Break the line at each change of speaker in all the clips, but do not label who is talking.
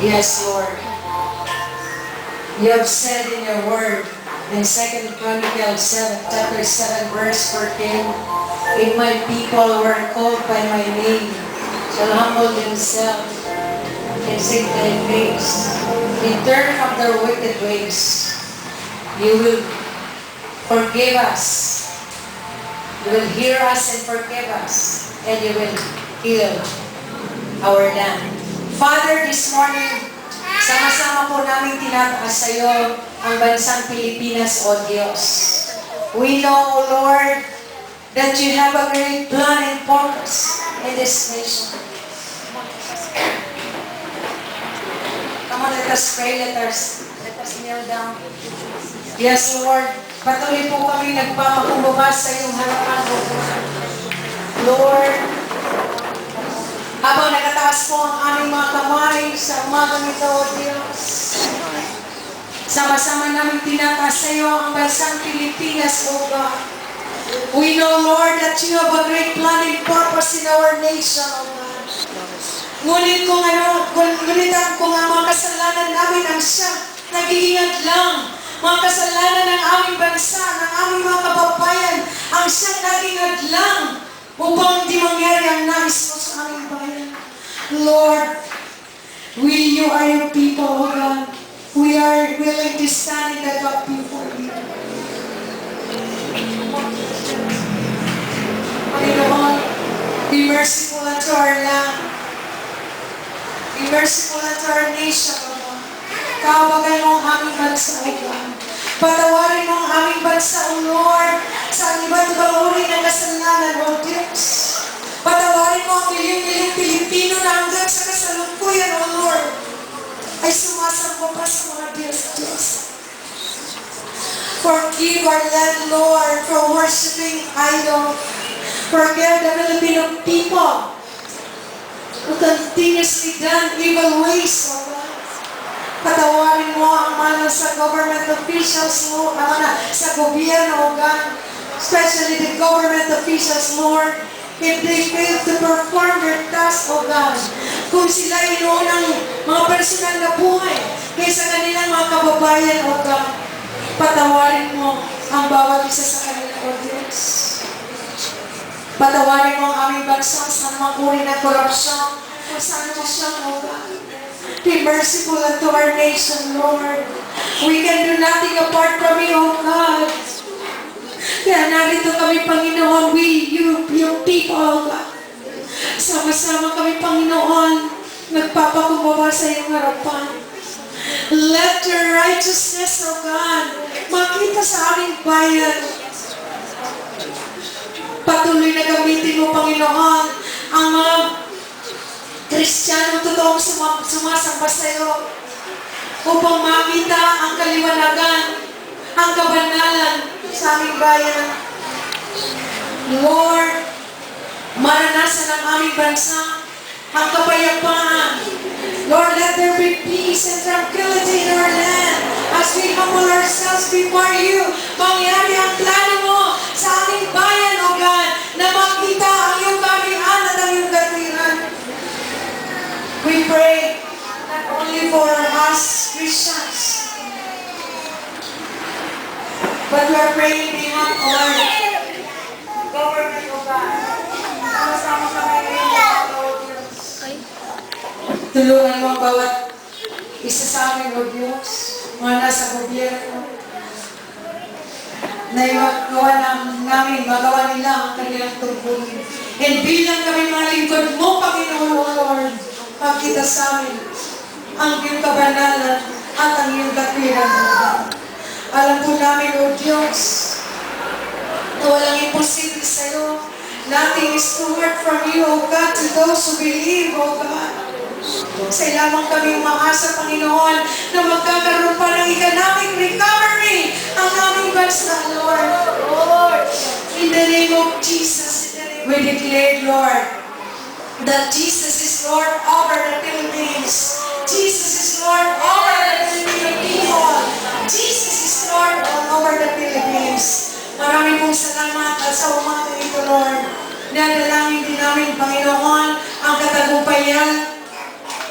Yes, Lord. You have said in your word in 2 Chronicles 7, chapter 7, verse 14, if my people were called by my name, shall humble themselves and seek thy face, and turn from their wicked ways, you will forgive us. You will hear us and forgive us, and you will heal our land. Father, this morning, sama-sama po namin tinataas sa iyo ang bansang Pilipinas, O Diyos. We know, O Lord, that you have a great plan and purpose in this nation. Come on, let us pray. Let us kneel down. Yes, Lord. Patuloy po kami nagpapakumbaba sa iyong harapan, Lord. Habang nakataas po ang aming mga kamay sa umagang ito, O Diyos. Sama-sama namin tinataas sa iyo ang bansang Pilipinas, O God. We know, Lord, that you have a great plan and purpose in our nation, O God. Ngunit kung ang mga kasalanan namin ang siyang nagiging hadlang, mga kasalanan ng aming bansa, ng aming mga kababayan, ang siyang naging hadlang upang di mangyari ang nais mo sa aming bayan. Lord, you are your people, O God. We are willing to stand in the gap before you. Panginoon, be merciful unto our land. Be merciful unto our nation, O God. Kawagan mo ang aming bansa, O God. Patawarin mo ang aming bansa, O Lord, sa iba't ibang uri ng kasalanan, O Diyos. Patawarin mo ang milyong-milyong Pilipino na hanggang sa kasalukuyan, O Lord, ay sumasamba pa sa mga Diyos. Forgive our land, Lord, for worshiping idol. Forgive the Filipino people who continuously done evil ways, O God. Patawarin mo ang mga sa government officials, Lord, sa gobyerno, O God, especially the government officials, Lord, if they fail to perform their task, O God, kung sila inuunang mga personal na buhay kaysa kanilang mga kababayan, O God, patawarin mo ang bawat isa sa kanila, O Diyos. Patawarin mo ang aming bansa sa mga uri ng korupsyon, kung saan mo siyang, O God. Be merciful unto our nation, Lord. We can do nothing apart from you, O God. Kaya narito kami, Panginoon, your people, O God. Sama-sama kami, Panginoon, nagpapakumbaba sa iyong harapan. Let your righteousness, O God, makita sa aming bayan. Patuloy na gamitin mo, Panginoon, ang mga Kristiyano totoong sumasamba sa iyo upang makita ang kaliwanagan, ang kabanalan sa aming bayan. Lord, maranasan ang aming bansa, ang kapayapaan. Lord, let there be peace and tranquility in our land as we humble ourselves before you. Mangyari ang plano mo sa aming bayan, O God, na makita ang iyong karihan at ang iyong gatiran. We pray not only for us Christians, but we are praying beyond our government, O God. Sama-sama kami ngayon, O Diyos. Tulungan mo ang bawat isa sa amin, O Diyos, mga nasa gobyerno, na magawa nila ang kanilang tungkulin. And bilang kami mga lingkod mo, Panginoon, O Lord, pakita sa amin ang iyong kabanalan at ang iyong katiran. Alam po namin, O Diyos, na walang imposible sa iyo. Nothing is too hard from you, O God, to those who believe, O God. Sa lamang kami umaasa, Panginoon, na magkakaroon pa ng economic recovery ang aming bansa, Lord. Lord, in the name of Jesus, we declare, Lord, that Jesus is Lord over the Philippines. Jesus is Lord over the Filipino people. Jesus is Lord all over the Philippines. Maraming pong salamat at sa umaga ito, Lord. Nadalangin din namin, Panginoon, ang katagumpayan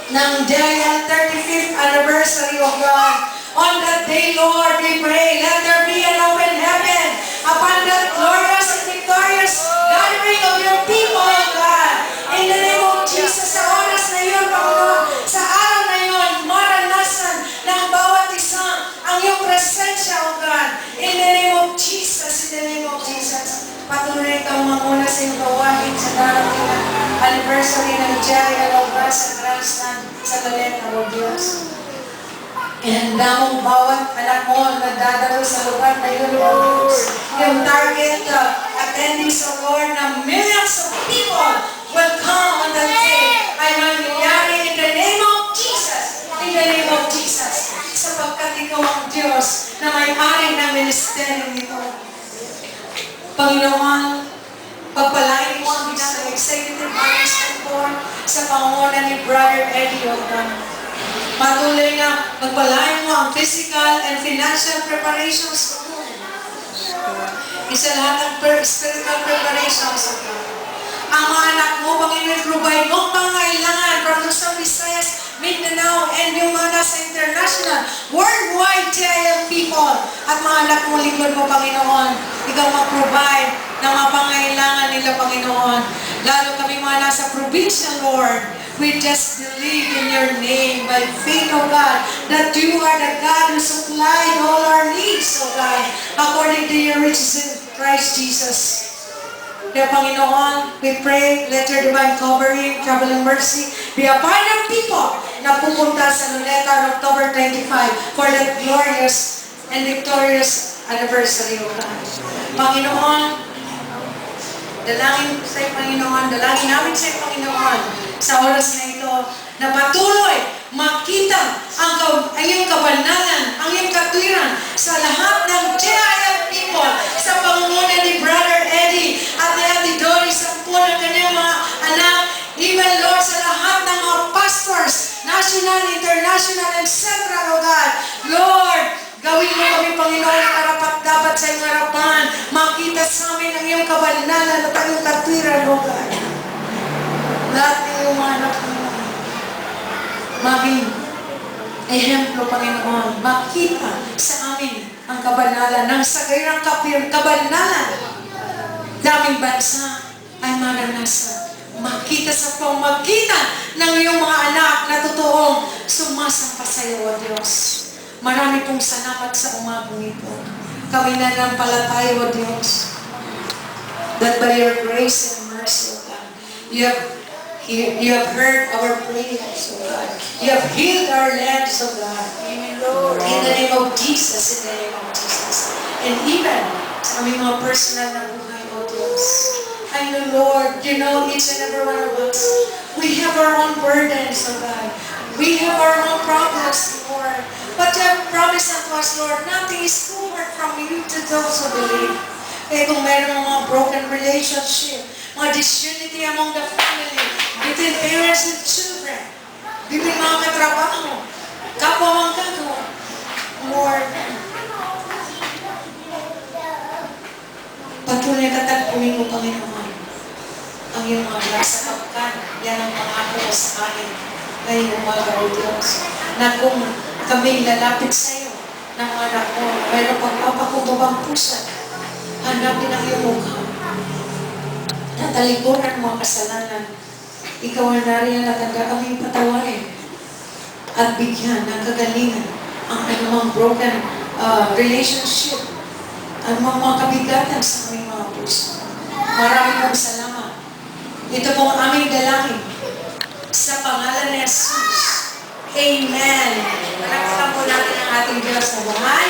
ng Dial 35th anniversary of God. On that day, Lord, we pray, let there be an open heaven upon that glorious and victorious gathering of your people, O God. In the name of Jesus, sa oras na yun, Panginoon, sa araw na yun, maranasan ng bawat isa ang iyong presensya, O God. In the name of Jesus, in the name of Jesus. Patuloy kang manguna sa iyong gawain sa darating na anniversary ng Dial of God sa Grandstand sa Galena, O Diyos. Ihanda mong bawat anak mo na dadalo sa lugar na yun, Lord. Yung target attending sa Lord na millions of people will come on that day ay mangyayari in the name of Jesus. In the name of Jesus. Sapagkat ikaw ang Diyos na may-ari ng ministeryo nito. Panginoon, pagpalain mo ang isang executive management board sa pangunguna ni Brother Eddie Ogdan. Patuloy na pagpalain mo ang physical and financial preparations mo. Isa lahat ng spiritual preparations. Ang mga anak mo, Panginoon, provide mo ang pangailangan from Luzon, Visayas, Mindanao, and yung mga nasa international, worldwide TIL people. At mga anak mo, lingkod mo, Panginoon, ikaw mag-provide ng mga pangailangan nila, Panginoon. Lalo kami mga nasa provincial, Lord. We just believe in your name by faith, O God, that you are the God who supplied all our needs, O God, according to your riches in Christ Jesus. Kaya Panginoon, we pray, let your divine covering, traveling mercy, be a part of people na pupunta sa Luneta on October 25 for that glorious and victorious anniversary, O God. Panginoon, dalangin sa iyo, Panginoon, dalangin namin sa iyo, Panginoon, sa oras na ito, na patuloy makita ang iyong kabanalan, ang iyong katwiran sa lahat ng TIL people, sa pangunguna ni Brother Eddie at ni Ate Doris, sa po ng kanyang mga anak, even Lord, sa lahat ng mga pastors, national, international, and central, O God. Lord, gawin mo kami, Panginoon, ang karapat-dapat sa iyong harapan, makita sa amin ang iyong kabanalan at ang iyong katwiran, O God. Lahat ng iyong mga anak mo, maging ehemplo, Panginoon, makita sa amin ang kabanalan ng sagayang kabanalan. Daming bansa ay maranasan. Makita sa pamagitan ng iyong mga anak na totoong sumasampa sa iyo, O Diyos. Marami pong salamat sa umagang ito. Kami nanampalataya, O Diyos, that by your grace and mercy, O God, you have heard our prayers, O God. You have healed our lands, O God. Amen, Lord. In the name of Jesus, in the name of Jesus. And even sa aming mga personal na buhay, O Diyos. I know, Lord, you know each and every one of us. We have our own burdens, O God. We have our own problems, Lord. But you have promised unto us, Lord, nothing is too hard from you to those who believe. Kaya kung mayroon mga broken relationship, mga disunity among the family, between parents and children, between mga katrabaho, kapwa mga gagawa, Lord, patuloy tatagpuin mo, Panginoon, ang iyong mga grasa kapkan. Yan ang pangako mo sa akin ngayong umaga, O Diyos, na kung kami lalapit sa iyo ng anak mo, mayroon pagpapakubabang pusa, hanapin ang iyong mukha, natalikuran mo ang kasalanan. Ikaw ang nariyan at handa kaming patawarin at bigyan ng kagalingan ang anumang broken relationship, ang mga kabigatan sa aming mga puso. Maraming pong salamat. Ito pong aming dalangin sa pangalan ni Jesus. Amen. Palakpakan po natin ang ating Diyos na buhay.